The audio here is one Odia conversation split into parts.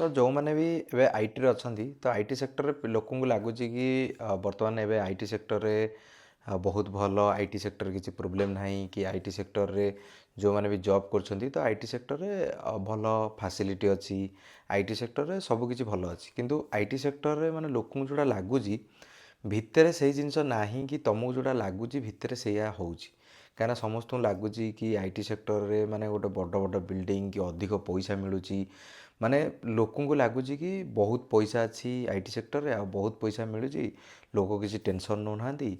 ତ ଯେଉଁମାନେ ବି ଏବେ ଆଇଟିରେ ଅଛନ୍ତି ତ ଆଇଟି ସେକ୍ଟରରେ ଲୋକଙ୍କୁ ଲାଗୁଛି କି ବର୍ତ୍ତମାନ ଏବେ ଆଇଟି ସେକ୍ଟରରେ ବହୁତ ଭଲ ଆଇଟି ସେକ୍ଟରରେ କିଛି ପ୍ରୋବ୍ଲେମ୍ ନାହିଁ କି ଆଇଟି ସେକ୍ଟରରେ ଯେଉଁମାନେ ବି ଜବ୍ କରୁଛନ୍ତି ତ ଆଇଟି ସେକ୍ଟରରେ ଭଲ ଫାସିଲିଟି ଅଛି। ଆଇଟି ସେକ୍ଟରରେ ସବୁକିଛି ଭଲ ଅଛି କିନ୍ତୁ ଆଇଟି ସେକ୍ଟରରେ ମାନେ ଲୋକଙ୍କୁ ଯେଉଁଟା ଲାଗୁଛି ଭିତରେ ସେଇ ଜିନିଷ ନାହିଁ କି ତୁମକୁ ଯେଉଁଟା ଲାଗୁଛି ଭିତରେ ସେଇଆ ହେଉଛି। କାହିଁକିନା ସମସ୍ତଙ୍କୁ ଲାଗୁଛି କି ଆଇଟି ସେକ୍ଟରରେ ମାନେ ଗୋଟେ ବଡ଼ ବଡ଼ ବିଲ୍ଡିଂ କି ଅଧିକ ପଇସା ମିଳୁଛି। ମାନେ ଲୋକଙ୍କୁ ଲାଗୁଛି କି ବହୁତ ପଇସା ଅଛି ଆଇଟି ସେକ୍ଟରରେ ଆଉ ବହୁତ ପଇସା ମିଳୁଛି, ଲୋକ କିଛି ଟେନସନ୍ ନେଉନାହାନ୍ତି।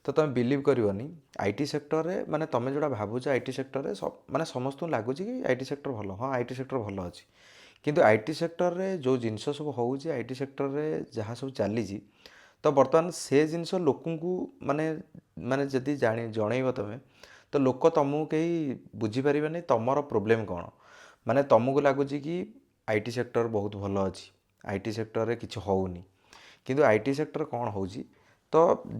ତ ତୁମେ ବିଲିଭ୍ କରିବନି ଆଇଟି ସେକ୍ଟରରେ ମାନେ ତୁମେ ଯେଉଁଟା ଭାବୁଛ ଆଇଟି ସେକ୍ଟରରେ ମାନେ ସମସ୍ତଙ୍କୁ ଲାଗୁଛି କି ଆଇଟି ସେକ୍ଟର ଭଲ, ହଁ ଆଇଟି ସେକ୍ଟର ଭଲ ଅଛି। କିନ୍ତୁ ଆଇଟି ସେକ୍ଟରରେ ଯେଉଁ ଜିନିଷ ସବୁ ହେଉଛି ଆଇଟି ସେକ୍ଟରରେ ଯାହା ସବୁ ଚାଲିଛି ତ ବର୍ତ୍ତମାନ ସେ ଜିନିଷ ଲୋକଙ୍କୁ ମାନେ ମାନେ ଯଦି ଜଣେଇବ ତୁମେ ତ ଲୋକ ତୁମକୁ କେହି ବୁଝିପାରିବେନି ତୁମର ପ୍ରୋବ୍ଲେମ୍ କ'ଣ। ମାନେ ତୁମକୁ ଲାଗୁଛି କି ଆଇଟି ସେକ୍ଟର ବହୁତ ଭଲ ଅଛି, ଆଇଟି ସେକ୍ଟରରେ କିଛି ହେଉନି। କିନ୍ତୁ ଆଇଟି ସେକ୍ଟର କ'ଣ ହେଉଛି ତ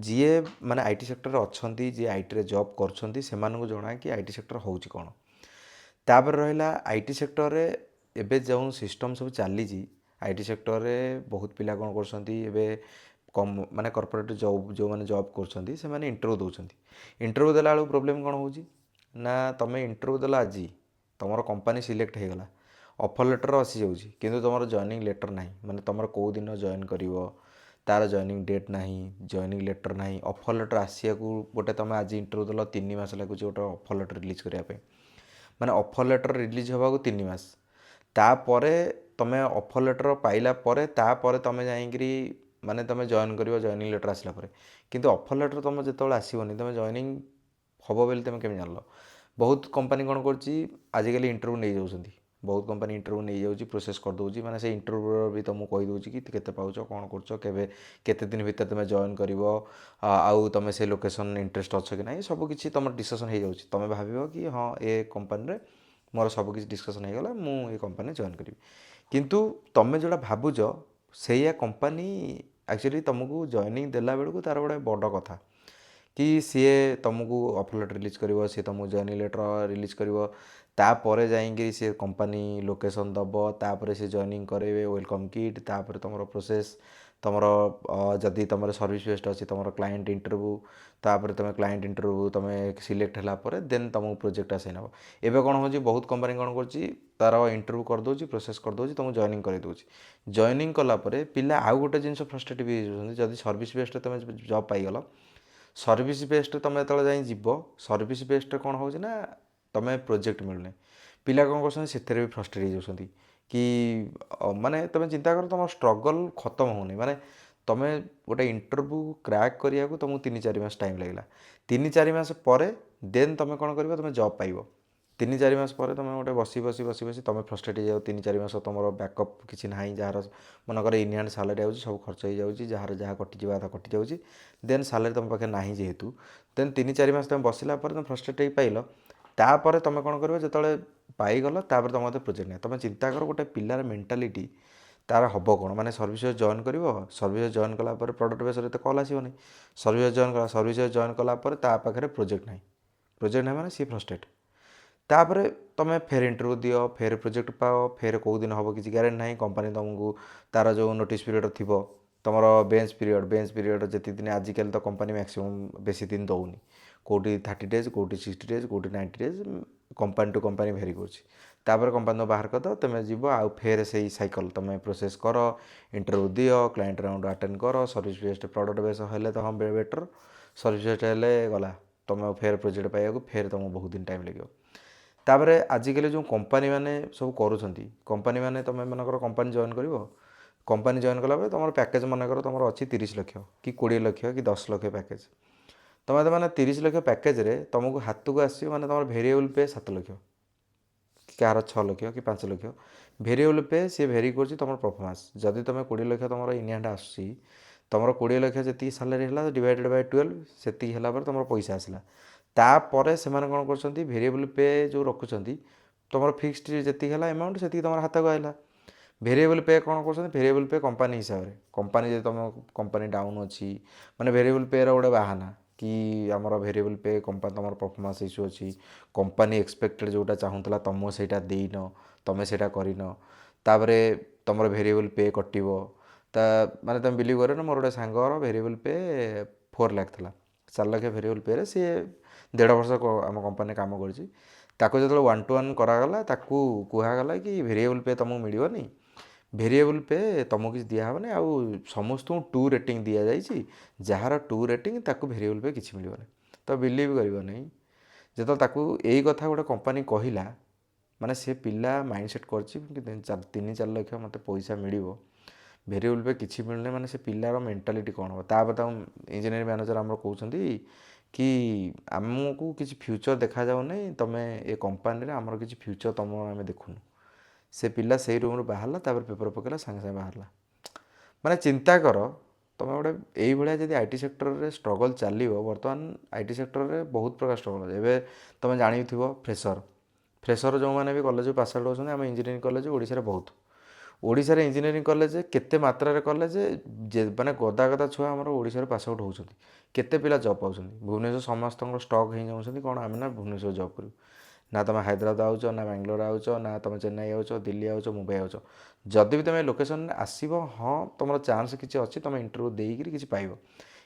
ଯିଏ ମାନେ ଆଇଟି ସେକ୍ଟରରେ ଅଛନ୍ତି, ଯିଏ ଆଇଟିରେ ଜବ୍ କରୁଛନ୍ତି ସେମାନଙ୍କୁ ଜଣା କି ଆଇଟି ସେକ୍ଟର ହେଉଛି କ'ଣ। ତାପରେ ରହିଲା ଆଇଟି ସେକ୍ଟରରେ ଏବେ ଯେଉଁ ସିଷ୍ଟମ୍ ସବୁ ଚାଲିଛି ଆଇଟି ସେକ୍ଟରରେ ବହୁତ ପିଲା କ'ଣ କରୁଛନ୍ତି ଏବେ ମାନେ କର୍ପୋରେଟ୍ ଯେଉଁମାନେ ଜବ୍ କରୁଛନ୍ତି ସେମାନେ ଇଣ୍ଟରଭ୍ୟୁ ଦେଉଛନ୍ତି। ଇଣ୍ଟରଭ୍ୟୁ ଦେଲାବେଳକୁ ପ୍ରୋବ୍ଲେମ୍ କ'ଣ ହେଉଛି ନା ତୁମେ ଇଣ୍ଟରଭ୍ୟୁ ଦେଲ ଆଜି, ତୁମର କମ୍ପାନୀ ସିଲେକ୍ଟ ହେଇଗଲା, ଅଫର୍ ଲେଟର୍ ଆସିଯାଉଛି କିନ୍ତୁ ତୁମର ଜଏନିଂ ଲେଟର୍ ନାହିଁ। ମାନେ ତୁମର କେଉଁ ଦିନ ଜଏନ୍ କରିବ ତା'ର ଜଏନିଂ ଡେଟ୍ ନାହିଁ, ଜଏନିଂ ଲେଟର୍ ନାହିଁ। ଅଫର୍ ଲେଟର୍ ଆସିବାକୁ ଗୋଟେ ତୁମେ ଆଜି ଇଣ୍ଟରଭ୍ୟୁ ଦେଲ 3 ମାସ ଲାଗୁଛି ଗୋଟେ ଅଫର୍ ଲେଟର୍ ରିଲିଜ୍ କରିବା ପାଇଁ। ମାନେ ଅଫର୍ ଲେଟର୍ ରିଲିଜ୍ ହେବାକୁ 3 ମାସ, ତାପରେ ତୁମେ ଅଫର୍ ଲେଟର୍ ପାଇଲା ପରେ ତାପରେ ତୁମେ ଯାଇକିରି ମାନେ ତୁମେ ଜଏନ୍ କରିବ ଜଏନିଂ ଲେଟର୍ ଆସିଲା ପରେ। କିନ୍ତୁ ଅଫର୍ ଲେଟର୍ ତୁମେ ଯେତେବେଳେ ଆସିବନି ତୁମେ ଜଏନିଂ ହେବ ବୋଲି ତୁମେ କେମିତି ଜାଣିଲ। ବହୁତ କମ୍ପାନୀ କ'ଣ କରୁଛି ଆଜିକାଲି ଇଣ୍ଟରଭ୍ୟୁ ନେଇଯାଉଛନ୍ତି, ବହୁତ କମ୍ପାନୀ ଇଣ୍ଟରଭ୍ୟୁ ନେଇଯାଉଛି, ପ୍ରୋସେସ୍ କରିଦେଉଛି। ମାନେ ସେ ଇଣ୍ଟରଭ୍ୟୁର ବି ତୁମକୁ କହିଦେଉଛି କି କେତେ ପାଉଛ, କ'ଣ କରୁଛ, କେତେ ଦିନ ଭିତରେ ତୁମେ ଜଏନ୍ କରିବ, ଆଉ ତୁମେ ସେ ଲୋକେସନ୍ ଇଣ୍ଟରେଷ୍ଟ ଅଛ କି ନାହିଁ, ସବୁକିଛି ତୁମର ଡିସିସନ୍ ହେଇଯାଉଛି। ତୁମେ ଭାବିବ କି ହଁ ଏ କମ୍ପାନୀରେ ମୋର ସବୁକିଛି ଡିସ୍କସନ୍ ହେଇଗଲା, ମୁଁ ଏ କମ୍ପାନୀରେ ଜଏନ୍ କରିବି। କିନ୍ତୁ ତୁମେ ଯେଉଁଟା ଭାବୁଛ ସେଇଆ କମ୍ପାନୀ ଆକ୍ଚୁଆଲି ତୁମକୁ ଜଏନିଂ ଦେଲା ବେଳକୁ ତା'ର ଗୋଟେ ବଡ଼ କଥା କି ସିଏ ତୁମକୁ ଅଫର୍ ଲେଟର୍ ରିଲିଜ୍ କରିବ, ସିଏ ତୁମକୁ ଜଏନିଂ ଲେଟର୍ ରିଲିଜ୍ କରିବ, ତାପରେ ଯାଇକିରି ସିଏ କମ୍ପାନୀ ଲୋକେସନ୍ ଦେବ, ତାପରେ ସିଏ ଜଏନିଂ କରେଇବେ, ୱେଲକମ୍ କିଟ୍, ତାପରେ ତୁମର ପ୍ରୋସେସ୍, ତୁମର ଯଦି ତୁମର ସର୍ଭିସ୍ ବେସ୍ଡ ଅଛି ତୁମର କ୍ଲାଏଣ୍ଟ ଇଣ୍ଟରଭ୍ୟୁ, ତାପରେ ତୁମେ କ୍ଲାଏଣ୍ଟ ଇଣ୍ଟରଭ୍ୟୁ ତୁମେ ସିଲେକ୍ଟ ହେଲା ପରେ ଦେନ୍ ତୁମକୁ ପ୍ରୋଜେକ୍ଟ ଆସାଇନ୍ ହେବ। ଏବେ କ'ଣ ହେଉଛି ବହୁତ କମ୍ପାନୀ କ'ଣ କରୁଛି ତା'ର ଇଣ୍ଟରଭ୍ୟୁ କରିଦେଉଛି, ପ୍ରୋସେସ୍ କରିଦେଉଛି, ତୁମକୁ ଜଏନିଂ କରିଦେଉଛି। ଜଏନିଂ କଲା ପରେ ପିଲା ଆଉ ଗୋଟେ ଜିନିଷ ଫ୍ରଷ୍ଟ୍ରେଟ୍ ବି ହେଇଯାଉଛନ୍ତି, ଯଦି ସର୍ଭିସ୍ ବେସ୍ଡରେ ତୁମେ ଜବ୍ ପାଇଗଲ, ସର୍ଭିସ୍ ବେସ୍ଡରେ ତୁମେ ଯେତେବେଳେ ଯାଇ ଯିବ, ସର୍ଭିସ୍ ବେସ୍ଡରେ କ'ଣ ହେଉଛି ନା ତୁମେ ପ୍ରୋଜେକ୍ଟ ମିଳୁନି। ପିଲା କ'ଣ କରୁଛନ୍ତି ସେଥିରେ ବି ଫ୍ରଷ୍ଟ୍ରେଟ୍ ହେଇଯାଉଛନ୍ତି କି ମାନେ ତୁମେ ଚିନ୍ତା କର ତୁମ ଷ୍ଟ୍ରଗଲ୍ ଖତମ ହେଉନି। ମାନେ ତୁମେ ଗୋଟେ ଇଣ୍ଟରଭ୍ୟୁ କ୍ରାକ୍ କରିବାକୁ ତୁମକୁ 3-4 ମାସ ଟାଇମ୍ ଲାଗିଲା, 3-4 ମାସ ପରେ ଦେନ୍ ତୁମେ କ'ଣ କରିବ, ତୁମେ ଜବ୍ ପାଇବ। 3-4 ମାସ ପରେ ତୁମେ ଗୋଟେ ବସି ତୁମେ ଫ୍ରଷ୍ଟ୍ରେଟ୍ ହେଇଯାଉ। 3-4 ମାସ ତୁମର ବ୍ୟାକଅପ୍ କିଛି ନାହିଁ, ଯାହାର ମନେକର ଇନ୍ ହ୍ୟାଣ୍ଡ ସାଲାରୀ ଆଉଛି, ସବୁ ଖର୍ଚ୍ଚ ହେଇଯାଉଛି, ଯାହାର ଯାହା କଟିଯିବା କଥା କଟିଯାଉଛି, ଦେନ୍ ସାଲାରୀ ତୁମ ପାଖରେ ନାହିଁ ଯେହେତୁ ଦେନ୍ 3-4 ମାସ ତୁମେ ବସିଲା ପରେ ତୁମେ ଫ୍ରଷ୍ଟ୍ରେଟ୍ ହେଇ ପାଇଲ। ତାପରେ ତୁମେ କ'ଣ କରିବ, ଯେତେବେଳେ ପାଇଗଲ ତାପରେ ତୁମ ମୋତେ ପ୍ରୋଜେକ୍ଟ ନାହିଁ। ତୁମେ ଚିନ୍ତା କର ଗୋଟେ ପିଲାର ମେଣ୍ଟାଲିଟି ତା'ର ହେବ କ'ଣ। ମାନେ ସର୍ଭିସେସ୍ ଜଏନ୍ କରିବ, ସର୍ଭିସେସ୍ ଜଏନ୍ କଲା ପରେ ପ୍ରଡ଼କ୍ଟ ବେସ୍ରେ ଏତେ କଲ୍ ଆସିବନି। ସର୍ଭିସେସ୍ ଜଏନ୍ କଲା ପରେ ତା ପାଖରେ ପ୍ରୋଜେକ୍ଟ ନାହିଁ, ପ୍ରୋଜେକ୍ଟ ନାହିଁ ମାନେ ସିଏ ଫ୍ରଷ୍ଟ୍ରେଟ୍। ତାପରେ ତୁମେ ଫେର୍ ଇଣ୍ଟରଭ୍ୟୁ ଦିଅ, ଫେର୍ ପ୍ରୋଜେକ୍ଟ ପାଅ, ଫେର୍ କେଉଁ ଦିନ ହେବ କିଛି ଗ୍ୟାରେଣ୍ଟି ନାହିଁ। କମ୍ପାନୀ ତୁମକୁ ତା'ର ଯେଉଁ ନୋଟିସ୍ ପିରିୟଡ଼ ଥିବ, ତୁମର ବେଞ୍ଚ ପିରିୟଡ଼ ଯେତିକି ଦିନ, ଆଜିକାଲି ତ କମ୍ପାନୀ ମ୍ୟାକ୍ସିମମ୍ ବେଶୀ ଦିନ ଦେଉନି, କେଉଁଠି 30 ଡେଜ୍, କେଉଁଠି 60 ଡେଜ୍, କେଉଁଠି 90 days, company to company vary କରୁଛି। ତାପରେ କମ୍ପାନୀ ତୁମକୁ ବାହାର କରିଦେବ, ତୁମେ ଯିବ ଆଉ ଫେର୍ ସେଇ ସାଇକଲ୍ ତୁମେ ପ୍ରୋସେସ୍ କର, ଇଣ୍ଟରଭ୍ୟୁ ଦିଅ, କ୍ଲାଏଣ୍ଟ ରାଉଣ୍ଡ ଆଟେଣ୍ଡ କର। ସର୍ଭିସ୍ ବେସ୍ଡ ପ୍ରଡ଼କ୍ଟ ବେସ୍ ହେଲେ ତ ହଁ ବେଟର୍, ସର୍ଭିସ୍ ବେସ୍ଡ ହେଲେ ଗଲା ତୁମେ ଫେର୍ ପ୍ରୋଜେକ୍ଟ ପାଇବାକୁ ଫେର୍ ତୁମକୁ ବହୁତ ଦିନ ଟାଇମ୍ ଲାଗିବ। ତାପରେ ଆଜିକାଲି ଯେଉଁ କମ୍ପାନୀମାନେ ସବୁ କରୁଛନ୍ତି, କମ୍ପାନୀମାନେ ତୁମେ ମନେକର କମ୍ପାନୀ ଜଏନ୍ କରିବ, କମ୍ପାନୀ ଜଏନ୍ କଲା ପରେ ତୁମର ପ୍ୟାକେଜ୍ ମନେକର ତୁମର ଅଛି 30 ଲକ୍ଷ କି 20 ଲକ୍ଷ କି 10 ଲକ୍ଷ ପ୍ୟାକେଜ୍। ତୁମେ ମାନେ 30 ଲକ୍ଷ ପ୍ୟାକେଜ୍ରେ ତୁମକୁ ହାତକୁ ଆସିବ ମାନେ ତୁମର ଭେରିଏବଲ୍ ପେ 7 ଲକ୍ଷ, କାହାର 6 ଲକ୍ଷ କି 5 ଲକ୍ଷ। ଭେରିଏବଲ୍ ପେ ସିଏ ଭେରି କରୁଛି ତୁମର ପରଫର୍ମାନ୍ସ। ଯଦି ତୁମେ 20 ଲକ୍ଷ ତୁମର ଇନ୍ ହ୍ୟାଣ୍ଡ ଆସୁଛି, ତୁମର 20 ଲକ୍ଷ ଯେତିକି ସାଲାରୀ ହେଲା ଡିଭାଇଡ଼େଡ଼ ବାଇ 12 ସେତିକି ହେଲା ପରେ ତୁମର ପଇସା ଆସିଲା। ତାପରେ ସେମାନେ କ'ଣ କରୁଛନ୍ତି, ଭେରିଏବଲ୍ ପେ ଯେଉଁ ରଖୁଛନ୍ତି, ତୁମର ଫିକ୍ସଡ ଯେତିକି ହେଲା ଆମାଉଣ୍ଟ ସେତିକି ତୁମର ହାତକୁ ଆସିଲା। ଭେରିଏବଲ୍ ପେ କ'ଣ କରୁଛନ୍ତି, ଭେରିଏବଲ୍ ପେ କମ୍ପାନୀ ହିସାବରେ, କମ୍ପାନୀ ଯଦି ତୁମ କମ୍ପାନୀ ଡାଉନ୍ ଅଛି ମାନେ ଭେରିଏବଲ୍ ପେର ଗୋଟେ ବାହାନା କି ଆମର ଭେରିଏବଲ୍ ପେ କମ୍ପାନୀ ତୁମର ପରଫର୍ମାନ୍ସ ଇସ୍ୟୁ ଅଛି, କମ୍ପାନୀ ଏକ୍ସପେକ୍ଟେଡ଼ ଯେଉଁଟା ଚାହୁଁଥିଲା ତୁମ ସେଇଟା ଦେଇନ, ତୁମେ ସେଇଟା କରିନ। ତାପରେ ତୁମର ଭେରିଏବଲ୍ ପେ କଟିବ। ତା ମାନେ ତୁମେ ବିଲିଭ୍ କରିବ ନା, ମୋର ଗୋଟେ ସାଙ୍ଗର ଭେରିଏବଲ୍ ପେ 4 ଲାଖ୍ ଥିଲା। 4 ଲକ୍ଷ ଭେରିଏବଲ୍ ପେରେ ସିଏ 1.5 ବର୍ଷ ଆମ କମ୍ପାନୀରେ କାମ କରିଛି। ତାକୁ ଯେତେବେଳେ 1 to 1 କରାଗଲା, ତାକୁ କୁହାଗଲା କି ଭେରିଏବଲ୍ ପେ ତୁମକୁ ମିଳିବନି, ଭେରିଏବଲ୍ ପେ ତୁମକୁ କିଛି ଦିଆହେବନି, ଆଉ ସମସ୍ତଙ୍କୁ 2 ରେଟିଂ ଦିଆଯାଇଛି, ଯାହାର 2 ରେଟିଂ ତାକୁ ଭେରିଏବଲ୍ ପେ କିଛି ମିଳିବନି। ତ ବିଲିଭ୍ କରିବନି, ଯେତେବେଳେ ତାକୁ ଏଇ କଥା ଗୋଟେ କମ୍ପାନୀ କହିଲା, ମାନେ ସେ ପିଲା ମାଇଣ୍ଡ ସେଟ୍ କରିଛି କି 3-4 ଲକ୍ଷ ମୋତେ ପଇସା ମିଳିବ, ଭେରିଏବଲ୍ ପେ କିଛି ମିଳୁନି, ମାନେ ସେ ପିଲାର ମେଣ୍ଟାଲିଟି କ'ଣ ହେବ। ତାପରେ ତାକୁ ଇଞ୍ଜିନିୟରିଂ ମ୍ୟାନେଜର୍ ଆମର କହୁଛନ୍ତି କି ଆମକୁ କିଛି ଫ୍ୟୁଚର୍ ଦେଖାଯାଉନାହିଁ, ତୁମେ ଏ କମ୍ପାନୀରେ ଆମର କିଛି ଫ୍ୟୁଚର୍ ତୁମ ଆମେ ଦେଖୁନୁ। ସେ ପିଲା ସେଇ ରୁମ୍ରୁ ବାହାରିଲା, ତାପରେ ପେପର୍ ପକାଇଲା, ସାଙ୍ଗେ ସାଙ୍ଗେ ବାହାରିଲା। ମାନେ ଚିନ୍ତା କର, ତୁମେ ଗୋଟେ ଏଇଭଳିଆ ଯଦି ଆଇ ଟି ସେକ୍ଟରରେ ଷ୍ଟ୍ରଗଲ୍ ଚାଲିବ, ବର୍ତ୍ତମାନ ଆଇ ଟି ସେକ୍ଟରରେ ବହୁତ ପ୍ରକାର ଷ୍ଟ୍ରଗଲ୍ ଅଛି। ଏବେ ତୁମେ ଜାଣିଥିବ ଫ୍ରେସର୍ ଯେଉଁମାନେ ବି କଲେଜରୁ ପାସ୍ ଆଉଟ୍ ହେଉଛନ୍ତି, ଆମ ଇଞ୍ଜିନିୟରିଂ କଲେଜ ଓଡ଼ିଶାରେ ବହୁତ। ଓଡ଼ିଶାରେ ଇଞ୍ଜିନିୟରିଂ କଲେଜ କେତେ ମାତ୍ରାରେ କଲେଜ, ମାନେ ଗଦା ଗଦା ଛୁଆ ଆମର ଓଡ଼ିଶାରୁ ପାସ୍ ଆଉଟ୍ ହେଉଛନ୍ତି। କେତେ ପିଲା ଜବ୍ ପାଉଛନ୍ତି। ଭୁବନେଶ୍ୱର ସମସ୍ତଙ୍କର ଷ୍ଟକ୍ ହେଇଯାଉଛନ୍ତି, କ'ଣ ଆମେ ନା ଭୁବନେଶ୍ୱର ଜବ୍ କରିବୁ। ନା ତୁମେ ହାଇଦ୍ରାବାଦ ଆଉଛ, ନା ବାଙ୍ଗାଲୋର ଆଉଛ, ନା ତୁମେ ଚେନ୍ନାଇ ଆଉଛ, ଦିଲ୍ଲୀ ଆଉଛ, ମୁମ୍ବାଇ ଆଉଛ। ଯଦି ବି ତୁମେ ଲୋକେସନ୍ରେ ଆସିବ, ହଁ ତୁମର ଚାନ୍ସ କିଛି ଅଛି, ତୁମେ ଇଣ୍ଟରଭ୍ୟୁ ଦେଇକିରି କିଛି ପାଇବ।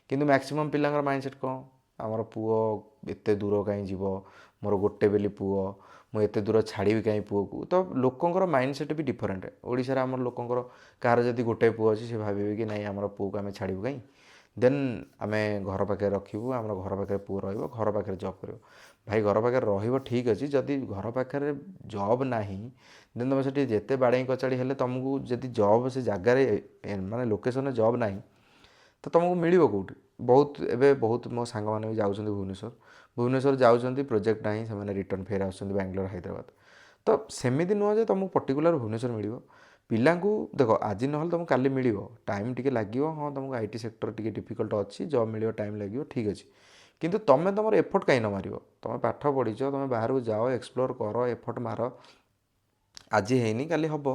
କିନ୍ତୁ ମ୍ୟାକ୍ସିମମ୍ ପିଲାଙ୍କର ମାଇଣ୍ଡସେଟ୍ କ'ଣ, ଆମର ପୁଅ ଏତେ ଦୂର କାହିଁ ଯିବ, ମୋର ଗୋଟେ ବୋଲି ପୁଅ, ମୁଁ ଏତେ ଦୂର ଛାଡ଼ିବି କାହିଁ ପୁଅକୁ। ତ ଲୋକଙ୍କର ମାଇଣ୍ଡସେଟ୍ ବି ଡିଫରେଣ୍ଟ। ଓଡ଼ିଶାରେ ଆମର ଲୋକଙ୍କର କାହାର ଯଦି ଗୋଟେ ପୁଅ ଅଛି, ସେ ଭାବିବେ କି ନାଇଁ ଆମର ପୁଅକୁ ଆମେ ଛାଡ଼ିବୁ କାହିଁ, ଦେନ୍ ଆମେ ଘର ପାଖରେ ରଖିବୁ, ଆମର ଘର ପାଖରେ ପୁଅ ରହିବ, ଘର ପାଖରେ ଜବ୍ କରିବ। ଭାଇ ଘର ପାଖରେ ରହିବ ଠିକ୍ ଅଛି, ଯଦି ଘର ପାଖରେ ଜବ୍ ନାହିଁ, ଦେନ୍ ତୁମେ ସେଠି ଯେତେ ବାଡ଼େଇ କଚାଡ଼ି ହେଲେ ତୁମକୁ ଯଦି ଜବ୍ ସେ ଜାଗାରେ ମାନେ ଲୋକେସନ୍ରେ ଜବ୍ ନାହିଁ, ତ ତୁମକୁ ମିଳିବ କେଉଁଠି। ଏବେ ବହୁତ ମୋ ସାଙ୍ଗମାନେ ବି ଯାଉଛନ୍ତି ଭୁବନେଶ୍ୱର ଯାଉଛନ୍ତି, ପ୍ରୋଜେକ୍ଟ ନାହିଁ, ସେମାନେ ରିଟର୍ନ ଫେର୍ ଆସୁଛନ୍ତି ବାଙ୍ଗାଲୋର, ହାଇଦ୍ରାବାଦ। ତ ସେମିତି ନୁହଁ ଯେ ତୁମକୁ ପର୍ଟିକୁଲାର ଭୁବନେଶ୍ୱର ମିଳିବ। ପିଲାଙ୍କୁ ଦେଖ, ଆଜି ନହେଲେ ତୁମକୁ କାଲି ମିଳିବ, ଟାଇମ୍ ଟିକେ ଲାଗିବ। ହଁ ତୁମକୁ ଆଇ ଟି ସେକ୍ଟର ଟିକେ ଡିଫିକଲ୍ଟ ଅଛି, ଜବ୍ ମିଳିବ ଟାଇମ୍ ଲାଗିବ, ଠିକ୍ ଅଛି। କିନ୍ତୁ ତୁମେ ତୁମର ଏଫର୍ଟ କାହିଁ ନ ମାରିବ। ତୁମେ ପାଠ ପଢ଼ିଛ, ତୁମେ ବାହାରକୁ ଯାଅ, ଏକ୍ସପ୍ଲୋର କର, ଏଫର୍ଟ ମାର। ଆଜି ହେଇନି କାଲି ହେବ।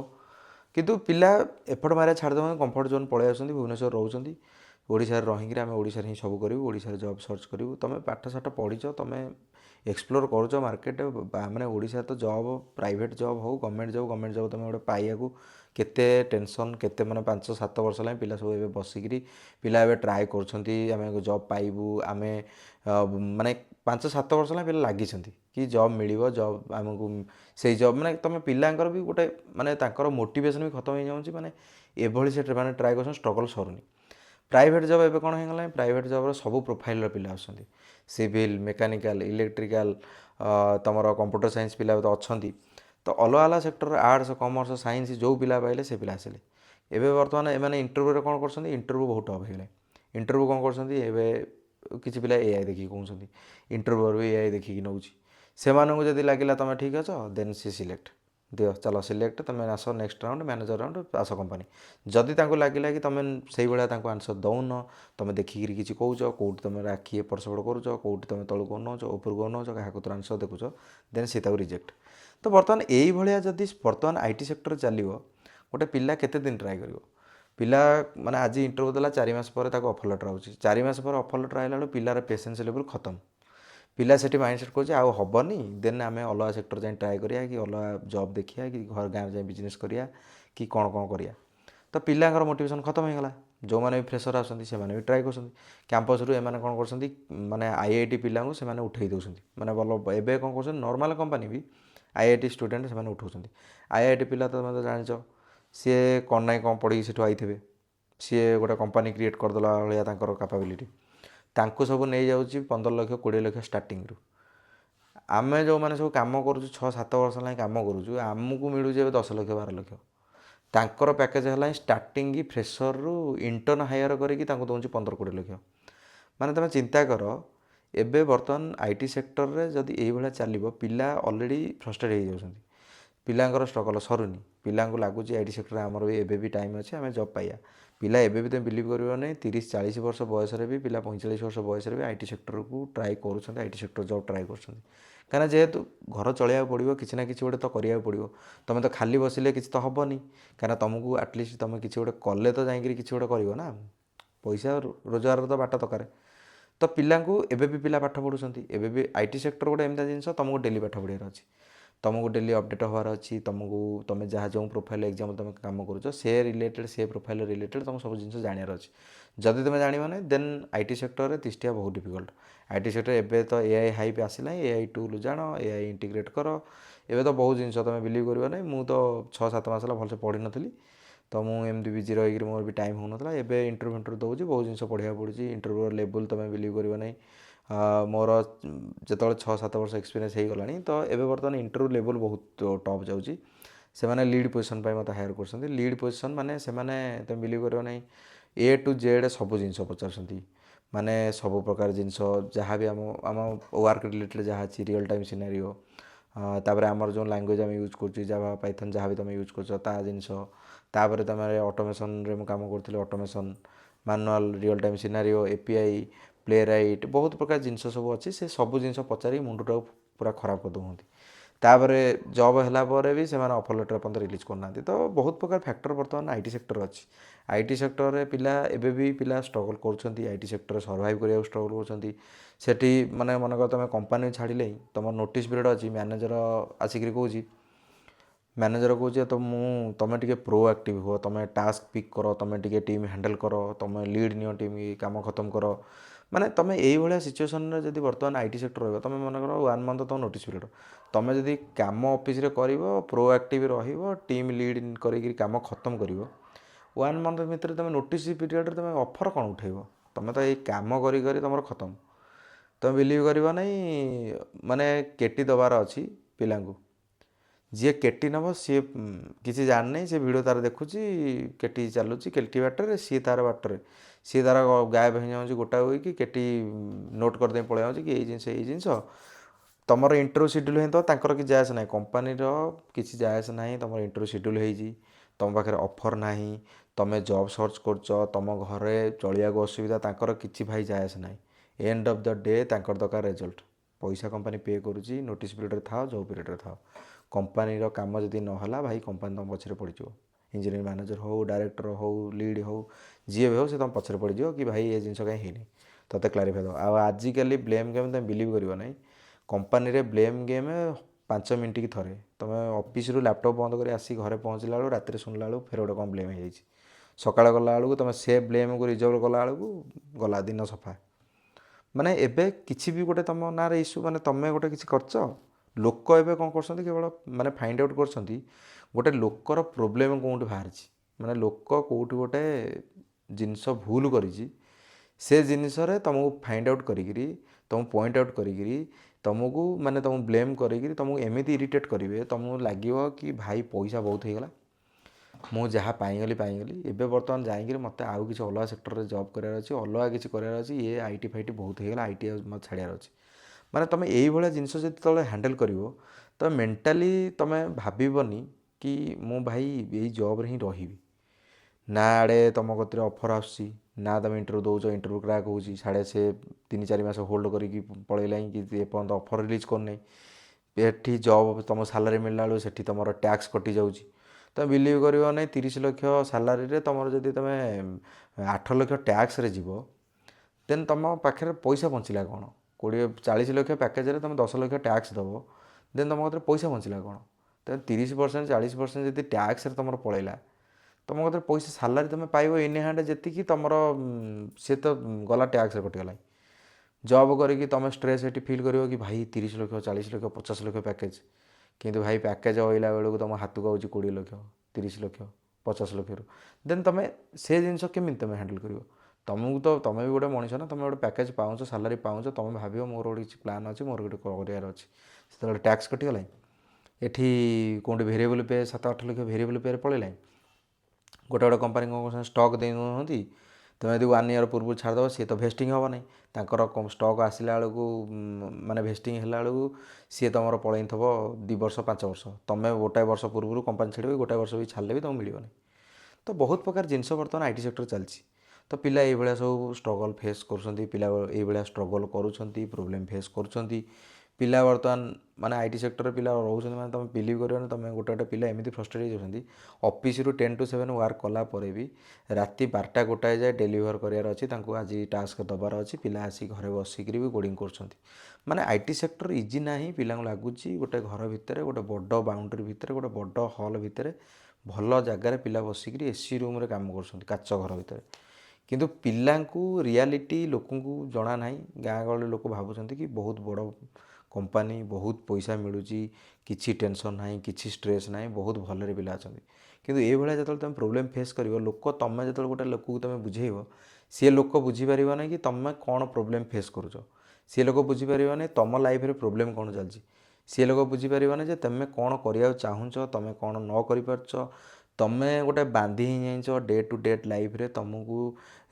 କିନ୍ତୁ ପିଲା ଏଫର୍ଟ ମାରିବା ଛାଡ଼ି ଦେଉଛନ୍ତି, କମ୍ଫର୍ଟ ଜୋନ୍ ପଳେଇ ଆସୁଛନ୍ତି, ଭୁବନେଶ୍ୱର ରହୁଛନ୍ତି। ଓଡ଼ିଶାରେ ରହିକିରି ଆମେ ଓଡ଼ିଶାରେ ହିଁ ସବୁ କରିବୁ, ଓଡ଼ିଶାରେ ଜବ୍ ସର୍ଚ୍ଚ କରିବୁ। ତୁମେ ପାଠଶାଠ ପଢ଼ିଛ, ତୁମେ ଏକ୍ସପ୍ଲୋର କରୁଛ ମାର୍କେଟ, ମାନେ ଓଡ଼ିଶାରେ ତ ଜବ୍, ପ୍ରାଇଭେଟ୍ ଜବ୍ ହେଉ, ଗଭର୍ଣ୍ଣମେଣ୍ଟ ଜବ୍ ତୁମେ ଗୋଟେ ପାଇବାକୁ କେତେ ଟେନସନ୍, କେତେ ମାନେ 5-7 ବର୍ଷ ହେଲାଣି ପିଲା ସବୁ ଏବେ ବସିକିରି ପିଲା ଏବେ ଟ୍ରାଏ କରୁଛନ୍ତି, ଆମେ ଜବ୍ ପାଇବୁ। ଆମେ ମାନେ 5-7 ବର୍ଷ ହେଲା ପିଲା ଲାଗିଛନ୍ତି କି ଜବ୍ ମିଳିବ, ଜବ୍ ଆମକୁ ସେଇ ଜବ୍, ମାନେ ତୁମେ ପିଲାଙ୍କର ବି ଗୋଟେ ମାନେ ତାଙ୍କର ମୋଟିଭେସନ୍ ବି ଖତମ ହେଇଯାଉଛି। ମାନେ ଏଭଳି ସେ ମାନେ ଟ୍ରାଏ କରୁଛନ୍ତି, ଷ୍ଟ୍ରଗଲ୍ ସରୁନି। ପ୍ରାଇଭେଟ୍ ଜବ୍ ଏବେ କ'ଣ ହେଇଗଲାଣି, ପ୍ରାଇଭେଟ୍ ଜବ୍ର ସବୁ ପ୍ରୋଫାଇଲ୍ର ପିଲା ଆସୁଛନ୍ତି, ସିଭିଲ୍, ମେକାନିକାଲ, ଇଲେକ୍ଟ୍ରିକାଲ, ତୁମର କମ୍ପ୍ୟୁଟର ସାଇନ୍ସ ପିଲା ତ ଅଛନ୍ତି। ତ ଅଲଗା ଅଲଗା ସେକ୍ଟର, ଆର୍ଟ୍ସ, କମର୍ସ, ସାଇନ୍ସ ଯେଉଁ ପିଲା ପାଇଲେ ସେ ପିଲା ଆସିଲେ। ଏବେ ବର୍ତ୍ତମାନ ଏମାନେ ଇଣ୍ଟରଭ୍ୟୁରେ କ'ଣ କରୁଛନ୍ତି, ଇଣ୍ଟରଭ୍ୟୁ ବହୁତ ଟଫ୍ ହେଇଗଲାଣି। ଇଣ୍ଟରଭ୍ୟୁ କ'ଣ କରୁଛନ୍ତି, ଏବେ କିଛି ପିଲା ଏଆଇ ଦେଖିକି କହୁଛନ୍ତି, ଇଣ୍ଟରଭ୍ୟୁରୁ ବି ଏଆଇ ଦେଖିକି ନେଉଛି। ସେମାନଙ୍କୁ ଯଦି ଲାଗିଲା ତୁମେ ଠିକ୍ ଅଛ, ଦେନ୍ ସେ ସିଲେକ୍ଟ ଦିଅ, ଚାଲ ସିଲେକ୍ଟ, ତୁମେ ଆସ ନେକ୍ସଟ ରାଉଣ୍ଡ, ମ୍ୟାନେଜର ରାଉଣ୍ଡ, ଆସ କମ୍ପାନୀ। ଯଦି ତାଙ୍କୁ ଲାଗିଲା କି ତୁମେ ସେଇଭଳିଆ ତାଙ୍କୁ ଆନ୍ସର ଦେଉନ, ତୁମେ ଦେଖିକିରି କିଛି କହୁଛ, କେଉଁଠି ତୁମେ ଆଖି ଏପଟ ସେପଟ କରୁଛ, କେଉଁଠି ତୁମେ ତଳକୁ ଅନଉଛ, ଉପରକୁ ଅନଉଛ, କାହାକୁ ତୁମେ ଆନ୍ସର ଦେଖୁଛ, ଦେନ୍ ସେ ତାକୁ ରିଜେକ୍ଟ। ତ ବର୍ତ୍ତମାନ ଏଇଭଳିଆ ଯଦି ବର୍ତ୍ତମାନ ଆଇ ଟି ସେକ୍ଟର ଚାଲିବ, ଗୋଟେ ପିଲା କେତେ ଦିନ ଟ୍ରାଏ କରିବ। ପିଲା ମାନେ ଆଜି ଇଣ୍ଟରଭ୍ୟୁ ଦେଲା, 4 ମାସ ପରେ ତାକୁ ଅଫର୍ ଲେଟର୍ ଆଉଛି। 4 ମାସ ପରେ ଅଫର୍ ଲେଟର୍ ଆସିଲା ବେଳକୁ ପିଲାର ପେସେନ୍ସ ଲେଭେଲ୍ ଖତମ। ପିଲା ସେଠି ମାଇଣ୍ଡସେଟ୍ କରୁଛି ଆଉ ହେବନି, ଦେନ୍ ଆମେ ଅଲଗା ସେକ୍ଟର ଯାଇ ଟ୍ରାଏ କରିବା, କି ଅଲଗା ଜବ୍ ଦେଖିବା, କି ଘର ଗାଁରେ ଯାଇ ବିଜନେସ୍ କରିବା, କି କ'ଣ କରିବା। ତ ପିଲାଙ୍କର ମୋଟିଭେସନ୍ ଖତମ ହେଇଗଲା। ଯେଉଁମାନେ ବି ଫ୍ରେସର୍ ଆସୁଛନ୍ତି ସେମାନେ ବି ଟ୍ରାଏ କରୁଛନ୍ତି। କ୍ୟାମ୍ପସ୍ରୁ ଏମାନେ କ'ଣ କରୁଛନ୍ତି, ମାନେ ଆଇଆଇଟି ପିଲାଙ୍କୁ ସେମାନେ ଉଠେଇ ଦେଉଛନ୍ତି। ମାନେ ଭଲ ଏବେ କ'ଣ କରୁଛନ୍ତି, ନର୍ମାଲ୍ କମ୍ପାନୀ ବି ଆଇଆଇଟି ଷ୍ଟୁଡେଣ୍ଟ ସେମାନେ ଉଠାଉଛନ୍ତି। ଆଇଆଇଟି ପିଲା ତ ତୁମେ ତ ଜାଣିଛ, ସିଏ କ'ଣ ନାହିଁ କ'ଣ ପଢ଼ିକି ସେଠୁ ଆଇଥିବେ, ସିଏ ଗୋଟେ କମ୍ପାନୀ କ୍ରିଏଟ୍ କରିଦେଲା ଭଳିଆ ତାଙ୍କର କାପାବିଲିଟି। ତାଙ୍କୁ ସବୁ ନେଇଯାଉଛି 15 ଲକ୍ଷ 20 ଲକ୍ଷ ଷ୍ଟାର୍ଟିଂରୁ। ଆମେ ଯେଉଁମାନେ ସବୁ କାମ କରୁଛୁ 6-7 ବର୍ଷ ହେଲାଣି କାମ କରୁଛୁ, ଆମକୁ ମିଳୁଛି ଏବେ 10 ଲକ୍ଷ 12 ଲକ୍ଷ। ତାଙ୍କର ପ୍ୟାକେଜ୍ ହେଲାଣି ଷ୍ଟାର୍ଟିଂ ଫ୍ରେସରରୁ ଇଣ୍ଟର୍ନ ହାୟର କରିକି ତାଙ୍କୁ ଦେଉଛି 15-20 ଲକ୍ଷ। ମାନେ ତୁମେ ଚିନ୍ତା କର, ଏବେ ବର୍ତ୍ତମାନ ଆଇ ଟି ସେକ୍ଟରରେ ଯଦି ଏଇଭଳିଆ ଚାଲିବ, ପିଲା ଅଲରେଡ଼ି ଫ୍ରଷ୍ଟ୍ରେଟ୍ ହେଇଯାଉଛନ୍ତି। ପିଲାଙ୍କର ଷ୍ଟ୍ରଗଲ୍ ସରୁନି। ପିଲାଙ୍କୁ ଲାଗୁଛି ଆଇ ଟି ସେକ୍ଟରରେ ଆମର ବି ଏବେ ବି ଟାଇମ୍ ଅଛି, ଆମେ ଜବ୍ ପାଇବା। ପିଲା ଏବେ ବି ତୁମେ ବିଲିଭ୍ କରିବ ନାହିଁ, 30-40 ବର୍ଷ ବୟସରେ ବି ପିଲା 45 ବର୍ଷ ବୟସରେ ବି ଆଇ ଟି ସେକ୍ଟରକୁ ଟ୍ରାଏ କରୁଛନ୍ତି, I T sector job try କରୁଛନ୍ତି। କାହିଁକିନା ଯେହେତୁ ଘର ଚଳେଇବାକୁ ପଡ଼ିବ, କିଛି ନା କିଛି ଗୋଟେ ତ କରିବାକୁ ପଡ଼ିବ। ତୁମେ ତ ଖାଲି ବସିଲେ କିଛି ତ ହେବନି, କାହିଁକିନା ତୁମକୁ ଆଟଲିଷ୍ଟ ତୁମେ କିଛି ଗୋଟେ କଲେ ତ ଯାଇକିରି କିଛି ଗୋଟେ କରିବ ନା, ପଇସା ରୋଜଗାରର ତ ବାଟ ଦରକାର। ତ ପିଲାଙ୍କୁ ଏବେ ବି ପିଲା ପାଠ ପଢ଼ୁଛନ୍ତି। ଏବେ ବି ଆଇ ଟି ସେକ୍ଟର ଗୋଟେ ଏମିତି ଜିନିଷ, ତୁମକୁ ଡେଲି ପାଠ ପଢ଼ିବାର ଅଛି। तुमको डेली अपडेट हबार अच्छी तुमको तुम जहाँ जो प्रोफाइल एग्जाम तुम काम कर से रिलेटेड से प्रोफाइल रिलेटेड तुम सब जिन जानवर अच्छे जदि तुम जान ना देन आईटी सेक्टर में तिष्ठिया बहुत डिफिकल्ट। आईटी सेक्टर एबे तो एआई हाइप आसला एआई टूल जान एआई इंटीग्रेट कर एबे तो बहुत जिन तुम बिलीव कर ना मु तो 6-7 मास भलसे पढ़ी नी तो मुझे बिजी रही मोर भी टाइम होना एबे इंटरव्यू इंटरव्यू दूसरी बहुत जिन पढ़ा पड़ी इंटरव्यू लेवल तुम बिलीव कर ना मोर जो 6-7 वर्ष एक्सपीरियंस हो गला तो एबे बर्तमान इंटरव्यू लेवल बहुत टॉप जाऊँगी से मैंने लीड पोजिशन मत हायर कर लीड पोजिशन माने से तुम बिलीव कर ना ए टू जेड सब जिन पचार माने सब प्रकार जिनस जहाँ भी आम वर्क रिलेटेड जहाँ अच्छी रियल टाइम सिनेरियो तापर आमर जो लैंग्वेज आम यूज कर जावा पाइथन जहाँ भी तुम यूज कर जिनस तापर तुम ऑटोमेशन रे काम करी automation manual real time scenario API play right बहुत प्रकार जिनस सब अच्छी से सब जिन पचारि मुंडटा पूरा खराब कर दूँगी तापर जॉब है भी से ऑफर लेटर पर्यंत रिलीज करना तो बहुत प्रकार फैक्टर बर्तमान आईटी सेक्टर अच्छी आईटी सेक्टर रे पिला एबे भी पिला स्ट्रगल कर आईटी सेक्टर सर्वाइव करने स्ट्रगल कर माने मनकर तुम कंपनी छाड़िले तुम नोटिस पीरियड अच्छी मैनेजर आसिक कौच मैनेजर कौच तो तुम टे प्रोएक्टिव हो तुम टास्क पिक कर तुम टे टीम हैंडल कर तुम लीड नियो टीम काम खत्म कर माने तुम यही सिचुएसन जब बर्तमान आईटी सेक्टर रही तुम मन कर 1 मंथ तुम नोटिस पीरियड तुम जब कम ऑफिस रे कर प्रोएक्टिव टीम लीड कर काम खत्म कर 1 मंथ भितर तुम नोटिस पीरियड तुम ऑफर कौन उठेब तुम तो ये कम कर तुम खत्म तुम बिलीव कर नहीं माने केटी दबार अच्छी पिला जी केटी नब सी किसी जान से भिड तार देखुची केटी चलुची केटी बाटर सी तार बाटर सी तार गायब हो जाऊँगी गोटा वीक केटी नोट करदे पलि जाऊँगी कि ये जिनस तुम इंटरव्यू शेड्यूल हो तो कि जायस ना कंपानी किसी जायस ना तुम इंटरव्यू शेड्यूल हो तुम पाखे ऑफर ना तुम जॉब सर्च कर तुम घरे चलिया असुविधा तांकर किसी भाई जायस ना एंड ऑफ द डे तांकर दरकार रिजल्ट पैसा कंपानी पे करुँची नोटिस पीरियड था जॉब पीरियड था कंपानी काम जदि नहला भाई कंपानी तुम पछरे पड़ इंजीनियरिंग मैनेजर हो डायरेक्टर हो लीड हो जी भी हो से तुम पछरे पड़ कि भाई ये जिन कहीं होनी तोते क्लारीफाई दो आजिकल ब्लेम गेम तुम बिलीव कर ना कंपानी रे ब्लेम गेम 5 मिनट की थरे तुम ऑफिस रू लैपटॉप बंद कर आसी घरे पहुँचला बेलू रात शुणला बेलू फेर गोटे कौन ब्लेम हो सकाल गला बेलू तुम से ब्लेम को रिजल्व कला बेलू गला दिन सफा माने एबे किसी भी गोटे तुम ना इश्यू माने तुम गोटे किसी करच लोक एबे कौन कर केवल माने फाइंड आउट कर गोटे लोकर प्रोब्लेम कौट बाहर माने लोक कौट गोटे जिनस भूल करी से जिनस तुमको फाइंड आउट करी तुम पॉइंट आउट करी तुमको माने तुम ब्लेम करी तुमको एमती इरिटेट करेंगे तुमको लगे कि भाई पैसा बहुत होगा मु जहाँ पाईगली एबे बर्तमान जाइए मत आउ कि अलग सेक्टर में जॉब करार अच्छी अलग किसी करार अच्छी ये आईटी फाइटी बहुत होगा आईटी मत छाड़ार अच्छी माने तुम यही जिनस जो हैंडल कर तो मेंटाली तुम भावनी कि मु भाई यही जॉब रे ही रही ना आड़े तुम कत ऑफर आसूँ ना तुम इंटरव्यू दौच इंटरव्यू क्रैक हो साढ़े से 3-4 मास होल्ड करके पलैला कि एपर्त ऑफर रिलीज करना ये जॉब तुम सालारी मिलला बेलू से तुम टैक्स कटि जाऊँगी तुम बिलीव कर ना 30 लाख सालारी तुम जब तुम 8 लाख टैक्स रे जीव देन तुम पाखे पैसा बचिला कौन 20-40 लाख पैकेज तुम 10 लाख टैक्स दब देन तुम कत पैसा बचिला कौन तो 30% 40% जब टैक्स तुम पलैला तुम कत पैसा सालारी तुम पाइब इन हैंड जी तुम सी तो गला टैक्स कटिगला जॉब करी तुम स्ट्रेस ये फिल कर कि भाई 30 लाख 40 लाख 50 लाख पैकेज किंतु भाई पैकेज अइला बेलू तुम हाथ को आउची 20 लाख 30 लाख 50 लाख देन तुम से जिन केमी तुम हैंडल कर तुमको तो तुम भी गोटे मनीष ना तुम गोटे पैकेज पाँच सालारी पाँच तुम भाव मोर गोटे किसी प्लान अच्छी मोर गोटे करार अच्छी से टैक्स कटिगला ये कौटे भेरिएबल पे 7-8 लाख भेरिएबल पे पलैला गोटे गोटे कंपानी कौन स्टक दे तुम यदि 1 ईयर पूर्व छाड़देव सी तो भेस्टिंग हम ना तर स्टक आसला बेलू माने भेस्टिंग है बेलू सी तुम पलि थो 2 वर्ष 5 वर्ष तुम गोटाए वर्ष पूर्व कंपानी छाड़ी गोटाए वर्ष भी छाड़े भी तुमको मिलनी तो बहुत प्रकार जिनस बर्तमान आईटी सेक्टर चलती तो पिला ये सब स्ट्रगल फेस कर पिला ये स्ट्रगल करुँच प्रोब्लेम फेस कर ପିଲା ବର୍ତ୍ତମାନ ମାନେ ଆଇ ଟି ସେକ୍ଟରରେ ପିଲା ରହୁଛନ୍ତି ମାନେ ତୁମେ ବିଲିଭ୍ କରିବନି, ତୁମେ ଗୋଟେ ଗୋଟେ ପିଲା ଏମିତି ଫ୍ରଷ୍ଟ୍ରେଟ୍ ହେଇଯାଉଛନ୍ତି ଅଫିସରୁ 10 to 7 ୱାର୍କ କଲା ପରେ ବି ରାତି 12ଟା ଗୋଟାଏ ଯାଏ ଡେଲିଭର କରିବାର ଅଛି, ତାଙ୍କୁ ଆଜି ଟାସ୍କ ଦେବାର ଅଛି, ପିଲା ଆସିକି ଘରେ ବସିକିରି ବି କୋଡ଼ିଂ କରୁଛନ୍ତି। ମାନେ ଆଇ ଟି ସେକ୍ଟର ଇଜି ନାହିଁ, ପିଲାଙ୍କୁ ଲାଗୁଛି ଗୋଟେ ଘର ଭିତରେ ଗୋଟେ ବଡ଼ ବାଉଣ୍ଡରୀ ଭିତରେ ଗୋଟେ ବଡ଼ ହଲ୍ ଭିତରେ ଭଲ ଜାଗାରେ ପିଲା ବସିକିରି ଏସି ରୁମ୍ରେ କାମ କରୁଛନ୍ତି କାଚ ଘର ଭିତରେ। କିନ୍ତୁ ପିଲାଙ୍କୁ ରିଆଲିଟି ଲୋକଙ୍କୁ ଜଣା ନାହିଁ। ଗାଁ ଗହଳି ଲୋକ ଭାବୁଛନ୍ତି କି ବହୁତ ବଡ଼ କମ୍ପାନୀ, ବହୁତ ପଇସା ମିଳୁଛି, କିଛି ଟେନସନ୍ ନାହିଁ, କିଛି ଷ୍ଟ୍ରେସ୍ ନାହିଁ, ବହୁତ ଭଲରେ ପିଲା ଅଛନ୍ତି। କିନ୍ତୁ ଏଇଭଳିଆ ଯେତେବେଳେ ତୁମେ ପ୍ରୋବ୍ଲେମ୍ ଫେସ୍ କରିବ, ଲୋକ ତୁମେ ଯେତେବେଳେ ଗୋଟେ ଲୋକକୁ ତୁମେ ବୁଝେଇବ, ସିଏ ଲୋକ ବୁଝିପାରିବ ନାହିଁ କି ତୁମେ କ'ଣ ପ୍ରୋବ୍ଲେମ୍ ଫେସ୍ କରୁଛ। ସିଏ ଲୋକ ବୁଝିପାରିବ ନାହିଁ ତୁମ ଲାଇଫ୍ରେ ପ୍ରୋବ୍ଲେମ୍ କ'ଣ ଚାଲିଛି। ସିଏ ଲୋକ ବୁଝିପାରିବ ନାହିଁ ଯେ ତୁମେ କ'ଣ କରିବାକୁ ଚାହୁଁଛ, ତୁମେ କ'ଣ ନ କରିପାରୁଛ। ତୁମେ ଗୋଟେ ବାନ୍ଧି ହେଇଯାଇଛ ଡେ ଟୁ ଡେ ଲାଇଫ୍ରେ, ତୁମକୁ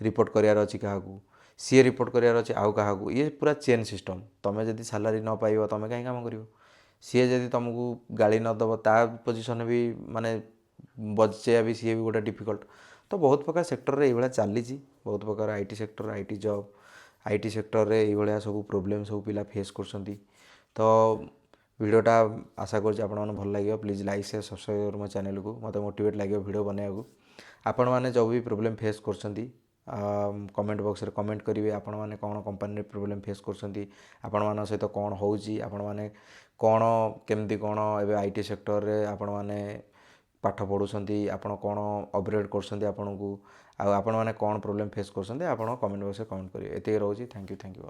ରିପୋର୍ଟ କରିବାର ଅଛି କାହାକୁ, ସିଏ ରିପୋର୍ଟ କରିବାର ଅଛି ଆଉ କାହାକୁ। ଇଏ ପୁରା ଚେନ୍ ସିଷ୍ଟମ୍। ତୁମେ ଯଦି ସାଲାରୀ ନ ପାଇବ ତୁମେ କାହିଁ କାମ କରିବ। ସିଏ ଯଦି ତୁମକୁ ଗାଳି ନ ଦେବ, ତା ପୋଜିସନ୍ ବି ମାନେ ବଞ୍ଚେଇବା ବି ସିଏ ବି ଗୋଟେ ଡିଫିକଲ୍ଟ। ତ ବହୁତ ପ୍ରକାର ସେକ୍ଟରରେ ଏଇଭଳିଆ ଚାଲିଛି, ବହୁତ ପ୍ରକାର I T sector, I T job, I T ସେକ୍ଟରରେ ଏଇଭଳିଆ ସବୁ ପ୍ରୋବ୍ଲେମ୍ ସବୁ ପିଲା ଫେସ୍ କରୁଛନ୍ତି। ତ ଭିଡ଼ିଓଟା ଆଶା କରୁଛି ଆପଣମାନଙ୍କୁ ଭଲ ଲାଗିବ। ପ୍ଲିଜ୍ ଲାଇକ୍ ସେୟାର ସବସ୍କ୍ରାଇବ୍ କର ମୋ ଚ୍ୟାନେଲକୁ, ମୋତେ ମୋଟିଭେଟ୍ ଲାଗିବ ଭିଡ଼ିଓ ବନାଇବାକୁ। ଆପଣମାନେ ଯେଉଁ ବି ପ୍ରୋବ୍ଲେମ୍ ଫେସ୍ କରୁଛନ୍ତି କମେଣ୍ଟ ବକ୍ସରେ କମେଣ୍ଟ କରିବେ। ଆପଣମାନେ କ'ଣ କମ୍ପାନୀରେ ପ୍ରୋବ୍ଲେମ୍ ଫେସ୍ କରୁଛନ୍ତି, ଆପଣମାନଙ୍କ ସହିତ କ'ଣ ହେଉଛି, ଆପଣମାନେ କ'ଣ କେମିତି କ'ଣ ଏବେ ଆଇ ଟି ସେକ୍ଟରରେ ଆପଣମାନେ ପାଠ ପଢ଼ୁଛନ୍ତି, ଆପଣ କ'ଣ ଅପଗ୍ରେଡ଼ କରୁଛନ୍ତି ଆପଣଙ୍କୁ, ଆଉ ଆପଣମାନେ କ'ଣ ପ୍ରୋବ୍ଲେମ୍ ଫେସ୍ କରୁଛନ୍ତି, ଆପଣ କମେଣ୍ଟ ବକ୍ସରେ କମେଣ୍ଟ କରିବେ। ଏତିକି ରହୁଛି। Thank you.